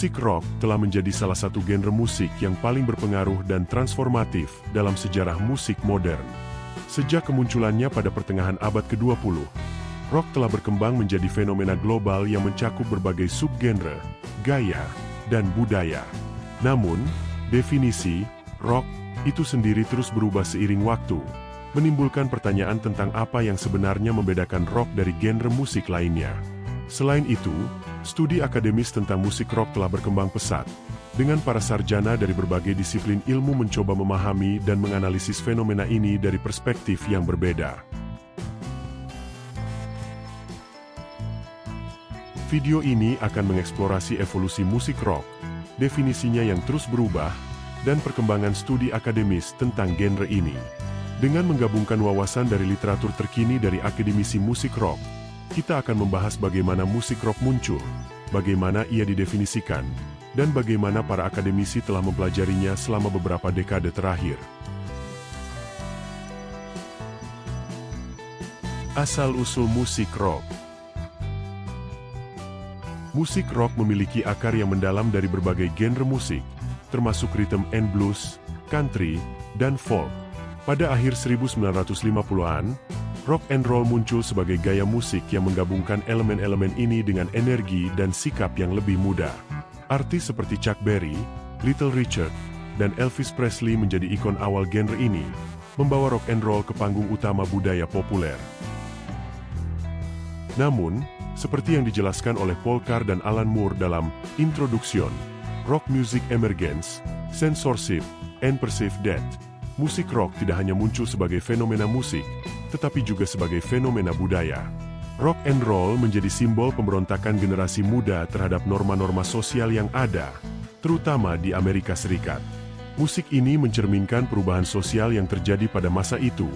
Musik rock telah menjadi salah satu genre musik yang paling berpengaruh dan transformatif dalam sejarah musik modern. Sejak kemunculannya pada pertengahan abad ke-20, rock telah berkembang menjadi fenomena global yang mencakup berbagai subgenre, gaya, dan budaya. Namun, definisi rock itu sendiri terus berubah seiring waktu, menimbulkan pertanyaan tentang apa yang sebenarnya membedakan rock dari genre musik lainnya. Selain itu, studi akademis tentang musik rock telah berkembang pesat, dengan para sarjana dari berbagai disiplin ilmu mencoba memahami dan menganalisis fenomena ini dari perspektif yang berbeda. Video ini akan mengeksplorasi evolusi musik rock, definisinya yang terus berubah, dan perkembangan studi akademis tentang genre ini. Dengan menggabungkan wawasan dari literatur terkini dari akademisi musik rock, kita akan membahas bagaimana musik rock muncul, bagaimana ia didefinisikan, dan bagaimana para akademisi telah mempelajarinya selama beberapa dekade terakhir. Asal-usul musik rock. Musik rock memiliki akar yang mendalam dari berbagai genre musik, termasuk rhythm and blues, country, dan folk. Pada akhir 1950-an, rock and roll muncul sebagai gaya musik yang menggabungkan elemen-elemen ini dengan energi dan sikap yang lebih muda. Artis seperti Chuck Berry, Little Richard, dan Elvis Presley menjadi ikon awal genre ini, membawa rock and roll ke panggung utama budaya populer. Namun, seperti yang dijelaskan oleh Paul Carr dan Alan Moore dalam Introduction, Rock Music Emergence, Censorship, and Perceived Death, musik rock tidak hanya muncul sebagai fenomena musik, tetapi juga sebagai fenomena budaya. Rock and roll menjadi simbol pemberontakan generasi muda terhadap norma-norma sosial yang ada, terutama di Amerika Serikat. Musik ini mencerminkan perubahan sosial yang terjadi pada masa itu,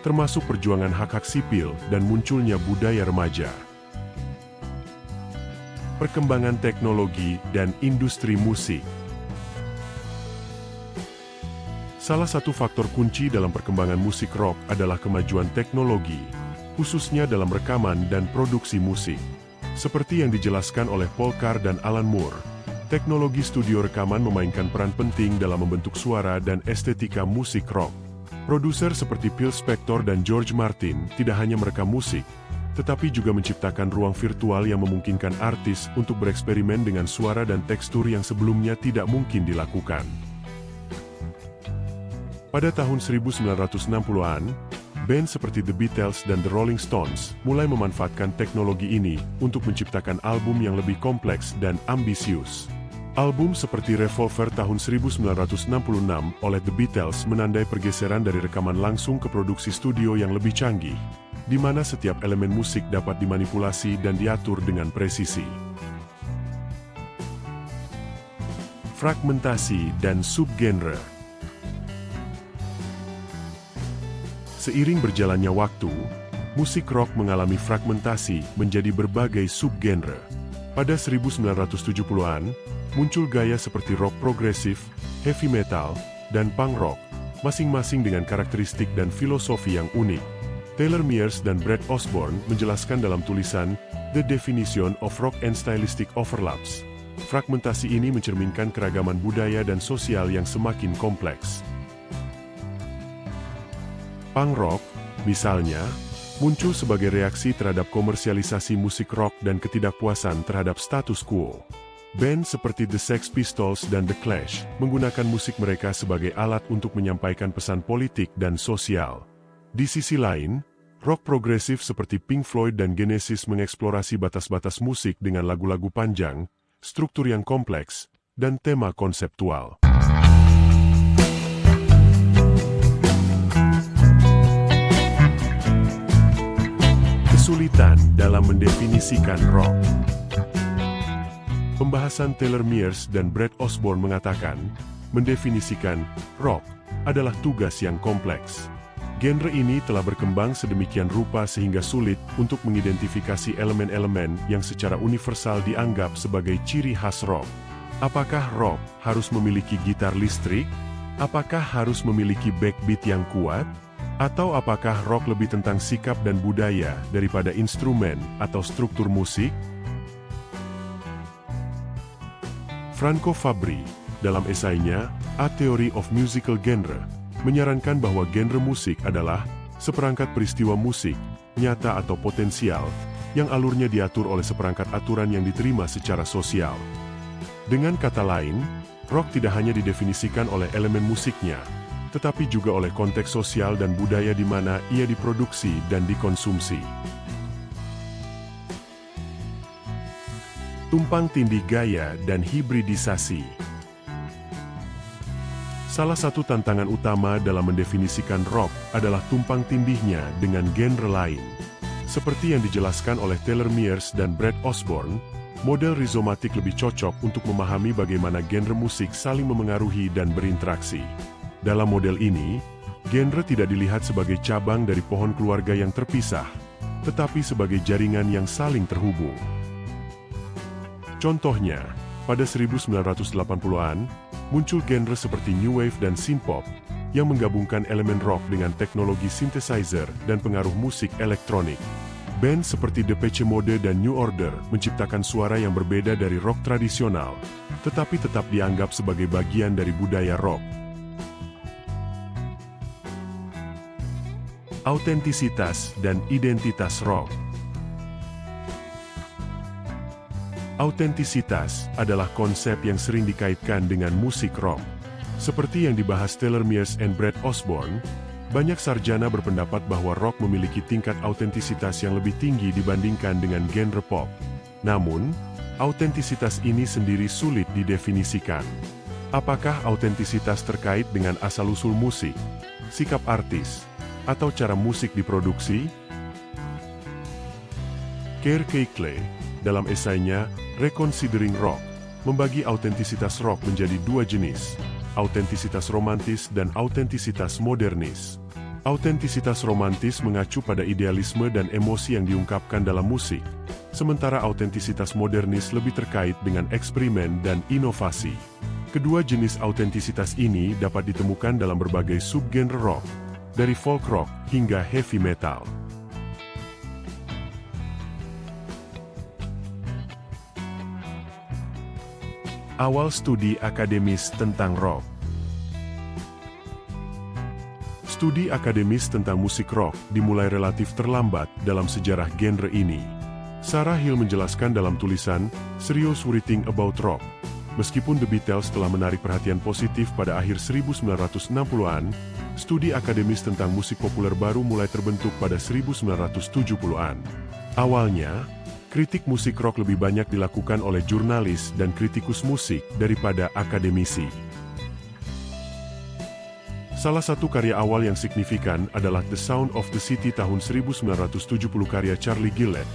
termasuk perjuangan hak-hak sipil dan munculnya budaya remaja. Perkembangan teknologi dan industri musik. Salah satu faktor kunci dalam perkembangan musik rock adalah kemajuan teknologi, khususnya dalam rekaman dan produksi musik. Seperti yang dijelaskan oleh Paul Carr dan Alan Moore, teknologi studio rekaman memainkan peran penting dalam membentuk suara dan estetika musik rock. Produser seperti Phil Spector dan George Martin tidak hanya merekam musik, tetapi juga menciptakan ruang virtual yang memungkinkan artis untuk bereksperimen dengan suara dan tekstur yang sebelumnya tidak mungkin dilakukan. Pada tahun 1960-an, band seperti The Beatles dan The Rolling Stones mulai memanfaatkan teknologi ini untuk menciptakan album yang lebih kompleks dan ambisius. Album seperti Revolver tahun 1966 oleh The Beatles menandai pergeseran dari rekaman langsung ke produksi studio yang lebih canggih, di mana setiap elemen musik dapat dimanipulasi dan diatur dengan presisi. Fragmentasi dan subgenre. Seiring berjalannya waktu, musik rock mengalami fragmentasi menjadi berbagai subgenre. Pada 1970-an, muncul gaya seperti rock progresif, heavy metal, dan punk rock, masing-masing dengan karakteristik dan filosofi yang unik. Taylor Mears dan Brett Osborne menjelaskan dalam tulisan The Definition of Rock and Stylistic Overlaps. Fragmentasi ini mencerminkan keragaman budaya dan sosial yang semakin kompleks. Punk rock, misalnya, muncul sebagai reaksi terhadap komersialisasi musik rock dan ketidakpuasan terhadap status quo. Band seperti The Sex Pistols dan The Clash menggunakan musik mereka sebagai alat untuk menyampaikan pesan politik dan sosial. Di sisi lain, rock progresif seperti Pink Floyd dan Genesis mengeksplorasi batas-batas musik dengan lagu-lagu panjang, struktur yang kompleks, dan tema konseptual. Kesulitan dalam mendefinisikan rock. Pembahasan Taylor Mears dan Brett Osborne mengatakan, mendefinisikan rock adalah tugas yang kompleks. Genre ini telah berkembang sedemikian rupa sehingga sulit untuk mengidentifikasi elemen-elemen yang secara universal dianggap sebagai ciri khas rock. Apakah rock harus memiliki gitar listrik? Apakah harus memiliki backbeat yang kuat? Atau apakah rock lebih tentang sikap dan budaya daripada instrumen atau struktur musik? Franco Fabri, dalam esainya A Theory of Musical Genre, menyarankan bahwa genre musik adalah seperangkat peristiwa musik, nyata atau potensial, yang alurnya diatur oleh seperangkat aturan yang diterima secara sosial. Dengan kata lain, rock tidak hanya didefinisikan oleh elemen musiknya, tetapi juga oleh konteks sosial dan budaya di mana ia diproduksi dan dikonsumsi. Tumpang tindih gaya dan hibridisasi. Salah satu tantangan utama dalam mendefinisikan rock adalah tumpang tindihnya dengan genre lain. Seperti yang dijelaskan oleh Taylor Mears dan Brett Osborne, model rizomatik lebih cocok untuk memahami bagaimana genre musik saling memengaruhi dan berinteraksi. Dalam model ini, genre tidak dilihat sebagai cabang dari pohon keluarga yang terpisah, tetapi sebagai jaringan yang saling terhubung. Contohnya, pada 1980-an, muncul genre seperti New Wave dan Synthpop, yang menggabungkan elemen rock dengan teknologi synthesizer dan pengaruh musik elektronik. Band seperti Depeche Mode dan New Order menciptakan suara yang berbeda dari rock tradisional, tetapi tetap dianggap sebagai bagian dari budaya rock. Autentisitas dan identitas rock. Autentisitas adalah konsep yang sering dikaitkan dengan musik rock. Seperti yang dibahas Taylor Mears and Brett Osborne, banyak sarjana berpendapat bahwa rock memiliki tingkat autentisitas yang lebih tinggi dibandingkan dengan genre pop. Namun, autentisitas ini sendiri sulit didefinisikan. Apakah autentisitas terkait dengan asal-usul musik, sikap artis, atau cara musik diproduksi? Keir Keightley, dalam esainya Reconsidering Rock, membagi autentisitas rock menjadi dua jenis, autentisitas romantis dan autentisitas modernis. Autentisitas romantis mengacu pada idealisme dan emosi yang diungkapkan dalam musik, sementara autentisitas modernis lebih terkait dengan eksperimen dan inovasi. Kedua jenis autentisitas ini dapat ditemukan dalam berbagai subgenre rock, dari folk rock hingga heavy metal. Awal studi akademis tentang rock. Studi akademis tentang musik rock dimulai relatif terlambat dalam sejarah genre ini. Sarah Hill menjelaskan dalam tulisan Serious Writing About Rock, meskipun The Beatles telah menarik perhatian positif pada akhir 1960-an, studi akademis tentang musik populer baru mulai terbentuk pada 1970-an. Awalnya, kritik musik rock lebih banyak dilakukan oleh jurnalis dan kritikus musik daripada akademisi. Salah satu karya awal yang signifikan adalah The Sound of the City tahun 1970 karya Charlie Gillett,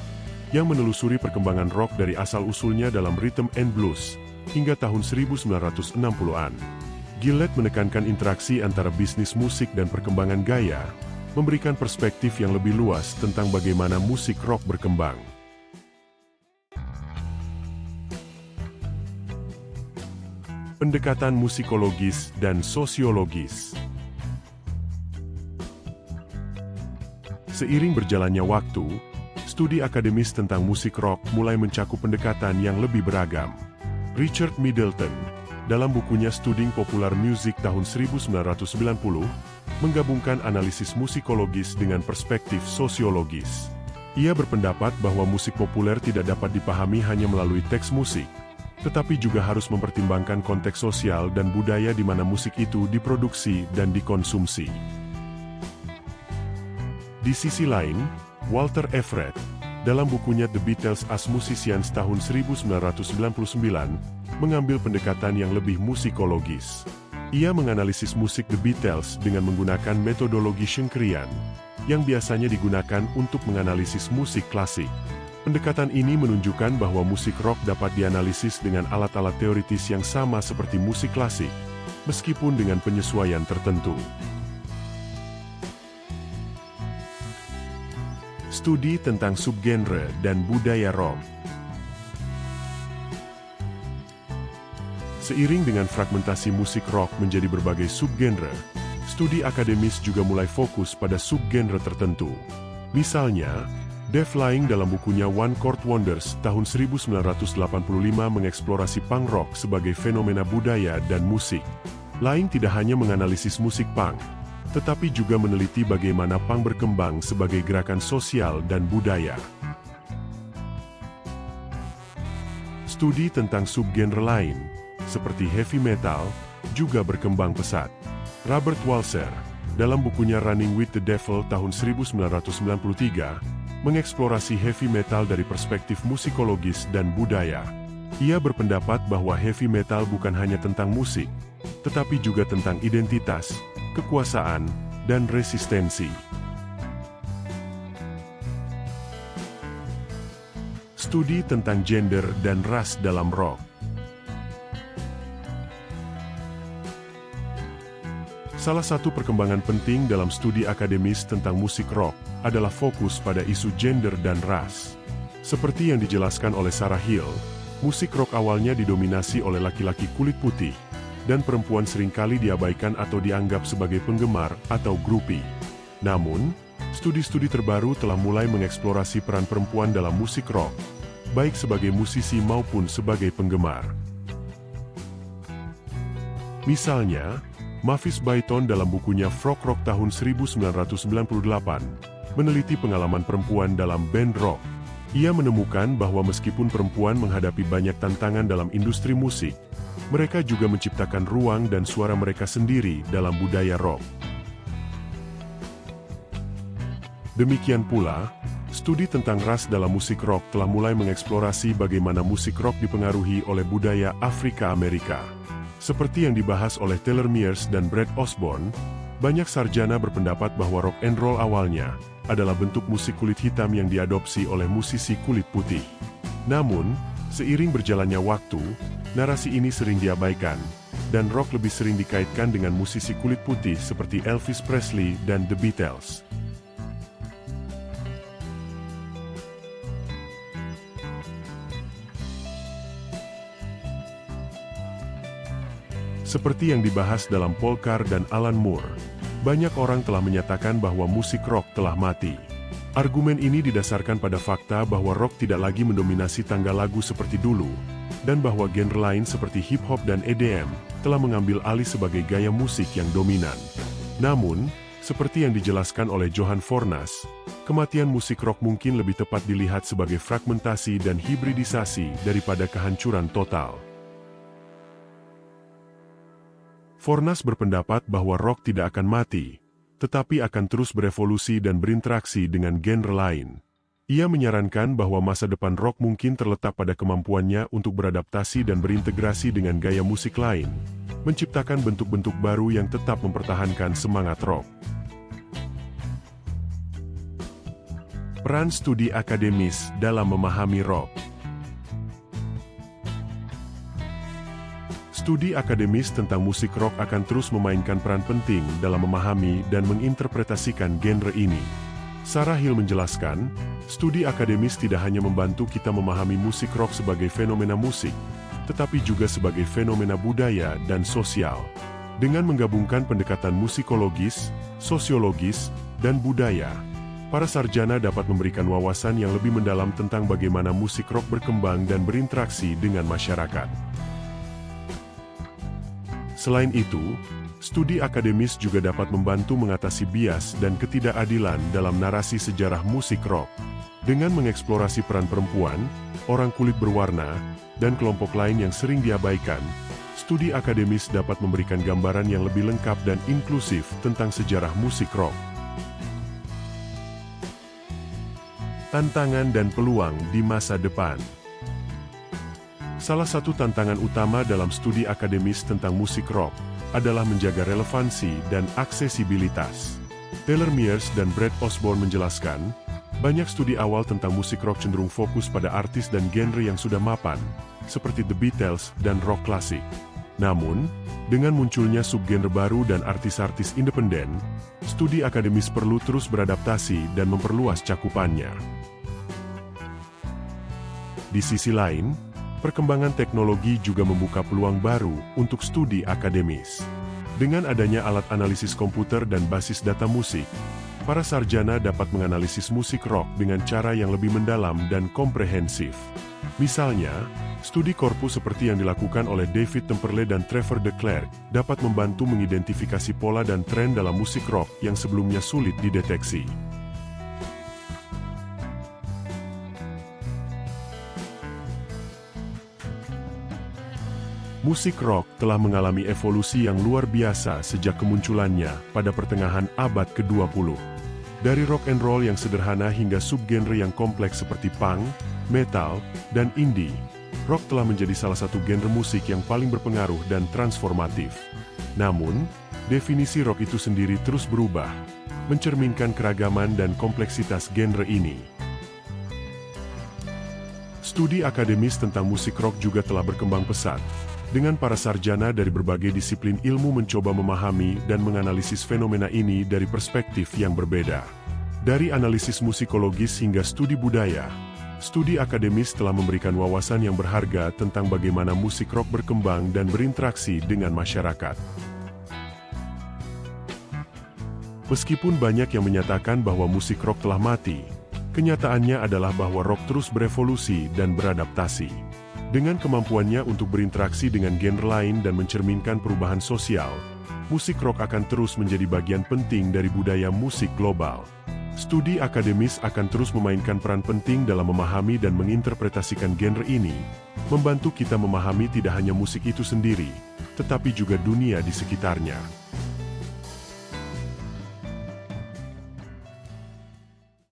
yang menelusuri perkembangan rock dari asal-usulnya dalam rhythm and blues hingga tahun 1960-an. Gillett menekankan interaksi antara bisnis musik dan perkembangan gaya, memberikan perspektif yang lebih luas tentang bagaimana musik rock berkembang. Pendekatan musikologis dan sosiologis. Seiring berjalannya waktu, studi akademis tentang musik rock mulai mencakup pendekatan yang lebih beragam. Richard Middleton, dalam bukunya Studying Popular Music tahun 1990, menggabungkan analisis musikologis dengan perspektif sosiologis. Ia berpendapat bahwa musik populer tidak dapat dipahami hanya melalui teks musik, tetapi juga harus mempertimbangkan konteks sosial dan budaya di mana musik itu diproduksi dan dikonsumsi. Di sisi lain, Walter Everett, dalam bukunya The Beatles as Musicians tahun 1999, mengambil pendekatan yang lebih musikologis. Ia menganalisis musik The Beatles dengan menggunakan metodologi Schenkerian, yang biasanya digunakan untuk menganalisis musik klasik. Pendekatan ini menunjukkan bahwa musik rock dapat dianalisis dengan alat-alat teoritis yang sama seperti musik klasik, meskipun dengan penyesuaian tertentu. Studi tentang subgenre dan budaya rock. Seiring dengan fragmentasi musik rock menjadi berbagai subgenre, studi akademis juga mulai fokus pada subgenre tertentu. Misalnya, Dave Laing dalam bukunya One Chord Wonders tahun 1985 mengeksplorasi punk rock sebagai fenomena budaya dan musik. Laing tidak hanya menganalisis musik punk, tetapi juga meneliti bagaimana punk berkembang sebagai gerakan sosial dan budaya. Studi tentang subgenre lain, seperti heavy metal, juga berkembang pesat. Robert Walser, dalam bukunya Running with the Devil tahun 1993, mengeksplorasi heavy metal dari perspektif musikologis dan budaya. Ia berpendapat bahwa heavy metal bukan hanya tentang musik, tetapi juga tentang identitas, kekuasaan, dan resistensi. Studi tentang gender dan ras dalam rock. Salah satu perkembangan penting dalam studi akademis tentang musik rock adalah fokus pada isu gender dan ras. Seperti yang dijelaskan oleh Sarah Hill, musik rock awalnya didominasi oleh laki-laki kulit putih, dan perempuan seringkali diabaikan atau dianggap sebagai penggemar atau groupie. Namun, studi-studi terbaru telah mulai mengeksplorasi peran perempuan dalam musik rock, baik sebagai musisi maupun sebagai penggemar. Misalnya, Mavis Bayton dalam bukunya Frog Rock tahun 1998 meneliti pengalaman perempuan dalam band rock. Ia menemukan bahwa meskipun perempuan menghadapi banyak tantangan dalam industri musik, mereka juga menciptakan ruang dan suara mereka sendiri dalam budaya rock. Demikian pula, studi tentang ras dalam musik rock telah mulai mengeksplorasi bagaimana musik rock dipengaruhi oleh budaya Afrika Amerika. Seperti yang dibahas oleh Taylor Mears dan Brett Osborne, banyak sarjana berpendapat bahwa rock and roll awalnya adalah bentuk musik kulit hitam yang diadopsi oleh musisi kulit putih. Namun, seiring berjalannya waktu, narasi ini sering diabaikan, dan rock lebih sering dikaitkan dengan musisi kulit putih seperti Elvis Presley dan The Beatles. Seperti yang dibahas dalam Paul Carr dan Alan Moore, banyak orang telah menyatakan bahwa musik rock telah mati. Argumen ini didasarkan pada fakta bahwa rock tidak lagi mendominasi tangga lagu seperti dulu, dan bahwa genre lain seperti hip-hop dan EDM telah mengambil alih sebagai gaya musik yang dominan. Namun, seperti yang dijelaskan oleh Johan Fornas, kematian musik rock mungkin lebih tepat dilihat sebagai fragmentasi dan hibridisasi daripada kehancuran total. Fornas berpendapat bahwa rock tidak akan mati, tetapi akan terus berevolusi dan berinteraksi dengan genre lain. Ia menyarankan bahwa masa depan rock mungkin terletak pada kemampuannya untuk beradaptasi dan berintegrasi dengan gaya musik lain, menciptakan bentuk-bentuk baru yang tetap mempertahankan semangat rock. Peran studi akademis dalam memahami rock. Studi akademis tentang musik rock akan terus memainkan peran penting dalam memahami dan menginterpretasikan genre ini. Sarah Hill menjelaskan, studi akademis tidak hanya membantu kita memahami musik rock sebagai fenomena musik, tetapi juga sebagai fenomena budaya dan sosial. Dengan menggabungkan pendekatan musikologis, sosiologis, dan budaya, para sarjana dapat memberikan wawasan yang lebih mendalam tentang bagaimana musik rock berkembang dan berinteraksi dengan masyarakat. Selain itu, studi akademis juga dapat membantu mengatasi bias dan ketidakadilan dalam narasi sejarah musik rock. Dengan mengeksplorasi peran perempuan, orang kulit berwarna, dan kelompok lain yang sering diabaikan, studi akademis dapat memberikan gambaran yang lebih lengkap dan inklusif tentang sejarah musik rock. Tantangan dan peluang di masa depan. Salah satu tantangan utama dalam studi akademis tentang musik rock adalah menjaga relevansi dan aksesibilitas. Taylor Mears dan Brett Osborne menjelaskan, banyak studi awal tentang musik rock cenderung fokus pada artis dan genre yang sudah mapan, seperti The Beatles dan rock klasik. Namun, dengan munculnya subgenre baru dan artis-artis independen, studi akademis perlu terus beradaptasi dan memperluas cakupannya. Di sisi lain, perkembangan teknologi juga membuka peluang baru untuk studi akademis. Dengan adanya alat analisis komputer dan basis data musik, Para sarjana dapat menganalisis musik rock dengan cara yang lebih mendalam dan komprehensif. Misalnya, studi korpus seperti yang dilakukan oleh David Temperley dan Trevor de Klerk dapat membantu mengidentifikasi pola dan tren dalam musik rock yang sebelumnya sulit dideteksi. Musik rock telah mengalami evolusi yang luar biasa sejak kemunculannya pada pertengahan abad ke-20. Dari rock and roll yang sederhana hingga subgenre yang kompleks seperti punk, metal, dan indie, rock telah menjadi salah satu genre musik yang paling berpengaruh dan transformatif. Namun, definisi rock itu sendiri terus berubah, mencerminkan keragaman dan kompleksitas genre ini. Studi akademis tentang musik rock juga telah berkembang pesat, dengan para sarjana dari berbagai disiplin ilmu mencoba memahami dan menganalisis fenomena ini dari perspektif yang berbeda. Dari analisis musikologis hingga studi budaya, studi akademis telah memberikan wawasan yang berharga tentang bagaimana musik rock berkembang dan berinteraksi dengan masyarakat. Meskipun banyak yang menyatakan bahwa musik rock telah mati, kenyataannya adalah bahwa rock terus berevolusi dan beradaptasi. Dengan kemampuannya untuk berinteraksi dengan genre lain dan mencerminkan perubahan sosial, musik rock akan terus menjadi bagian penting dari budaya musik global. Studi akademis akan terus memainkan peran penting dalam memahami dan menginterpretasikan genre ini, membantu kita memahami tidak hanya musik itu sendiri, tetapi juga dunia di sekitarnya.